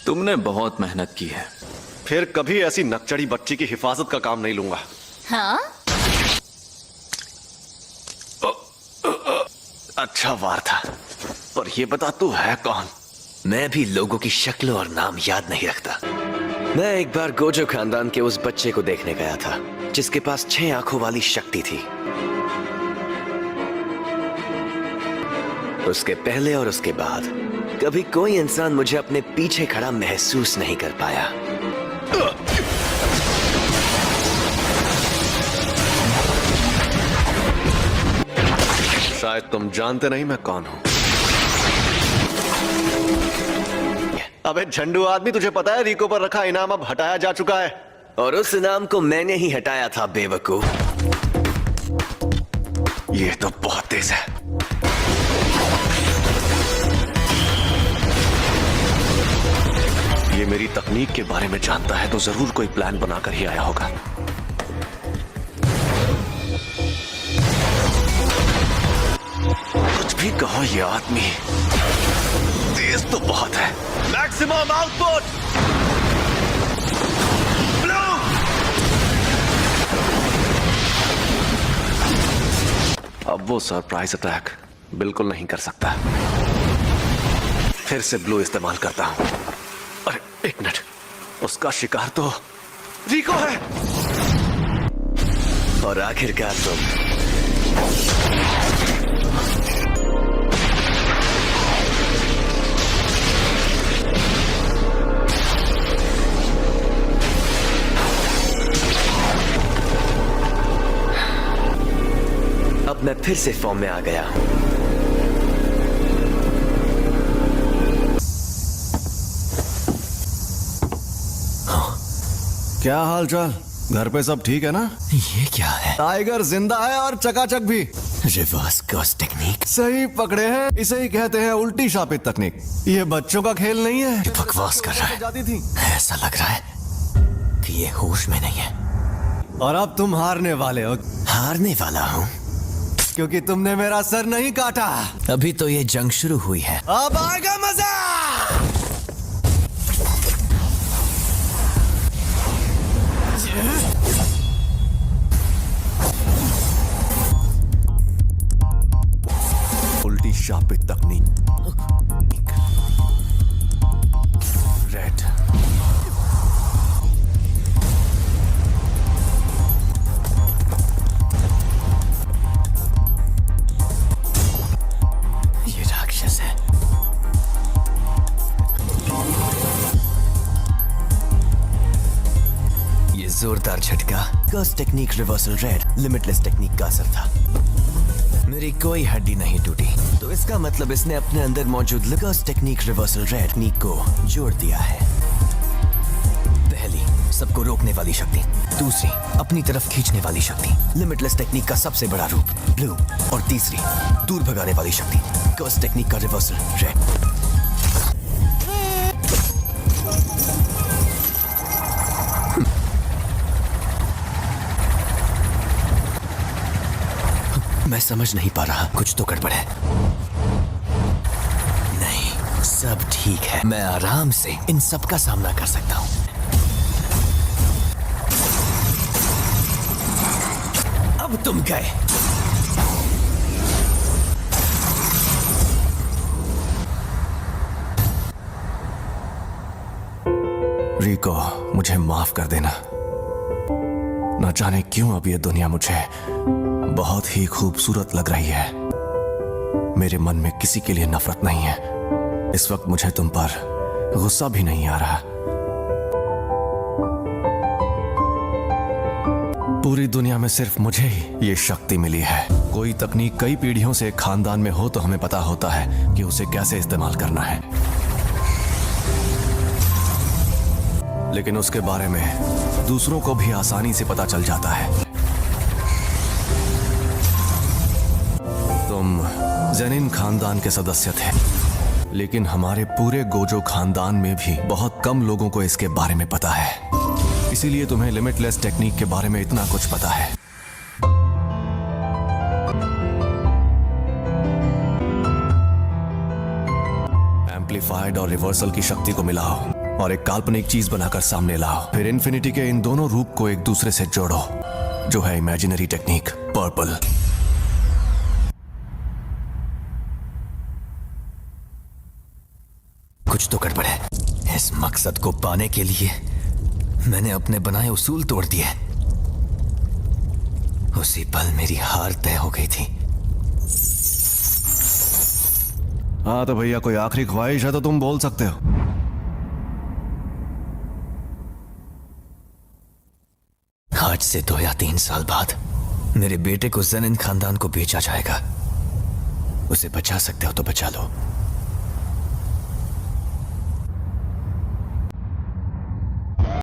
तुमने बहुत मेहनत की है। फिर कभी ऐसी नकचड़ी बच्ची की हिफाजत का काम नहीं लूंगा। हाँ? अच्छा वार था, पर ये बता तू है कौन? मैं भी लोगों की शक्ल और नाम याद नहीं रखता। मैं एक बार गोजो खानदान के उस बच्चे को देखने गया था जिसके पास 6 आंखों वाली शक्ति थी। उसके पहले और उसके बाद कभी कोई इंसान मुझे अपने पीछे खड़ा महसूस नहीं कर पाया। शायद तुम जानते नहीं मैं कौन हूं। अबे झंडू आदमी, तुझे पता है रिको पर रखा इनाम अब हटाया जा चुका है। और उस इनाम को मैंने ही हटाया था बेवकूफ। ये तो बहुत तेज है। ये मेरी तकनीक के बारे में जानता है तो जरूर कोई प्लान बनाकर ही आया होगा। कुछ भी कहो, ये आदमी तेज तो बहुत है। Maximum output blue. अब वो सरप्राइज अटैक बिल्कुल नहीं कर सकता। फिर से ब्लू इस्तेमाल करता हूं। अरे एक मिनट, उसका शिकार तो रिको है। और आखिरकार तुम। अब मैं फिर से फॉर्म में आ गया हूं। क्या हाल चाल? घर पे सब ठीक है ना? ये क्या है? टाइगर जिंदा है और चकाचक भी। Reverse curse technique. सही पकड़े हैं, इसे ही कहते हैं उल्टी शापित तकनीक। ये बच्चों का खेल नहीं है। ये बकवास कर रहा है। जाती थी। ऐसा लग रहा है कि ये होश में नहीं है। और अब तुम हारने वाले हो। हारने वाला हूँ क्योंकि तुमने मेरा सर नहीं काटा। अभी तो ये जंग शुरू हुई है। अब आएगा मजा। उल्टी शापित तकनीक। रेड। ये राक्षस है। ये जोरदार झटका curse technique reversal red limitless technique का असर था। मेरी कोई हड्डी नहीं टूटी, तो इसका मतलब इसने अपने अंदर मौजूद कर्स टेक्निक रिवर्सल रेड टेक्निक को जोड़ दिया है। पहली, सबको रोकने वाली शक्ति। दूसरी, अपनी तरफ खींचने वाली शक्ति, लिमिटलेस टेक्निक का सबसे बड़ा रूप ब्लू। और तीसरी, दूर भगाने वाली शक्ति, कर्स टेक्निक का रिवर्सल रेड। मैं समझ नहीं पा रहा, कुछ तो गड़बड़ है। नहीं, सब ठीक है। मैं आराम से इन सब का सामना कर सकता हूं। अब तुम गए। रिको, मुझे माफ कर देना। न जाने क्यों अब ये दुनिया मुझे बहुत ही खूबसूरत लग रही है। मेरे मन में किसी के लिए नफरत नहीं है। इस वक्त मुझे तुम पर गुस्सा भी नहीं आ रहा। पूरी दुनिया में सिर्फ मुझे ही ये शक्ति मिली है। कोई तकनीक कई पीढ़ियों से खानदान में हो तो हमें पता होता है कि उसे कैसे इस्तेमाल करना है, लेकिन उसके बारे में दूसरों को भी आसानी से पता चल जाता है। तुम जेनिन खानदान के सदस्य थे, लेकिन हमारे पूरे गोजो खानदान में भी बहुत कम लोगों को इसके बारे में पता है। इसीलिए तुम्हें लिमिटलेस टेक्निक के बारे में इतना कुछ पता है। एम्पलीफाइड और रिवर्सल की शक्ति को मिलाओ और एक काल्पनिक चीज बनाकर सामने लाओ। फिर इन्फिनिटी के इन दोनों रूप को एक दूसरे से जोड़ो, जो है इमेजिनरी टेक्निक पर्पल। कुछ तो गड़बड़ है। इस मकसद को पाने के लिए मैंने अपने बनाए उसूल तोड़ दिए। उसी पल मेरी हार तय हो गई थी। हाँ तो भैया कोई आखिरी ख्वाहिश है तो तुम बोल सकते हो। आज से 2 या 3 साल बाद मेरे बेटे को ज़ेनिन खानदान को बेचा जाएगा। उसे बचा सकते हो तो बचा लो।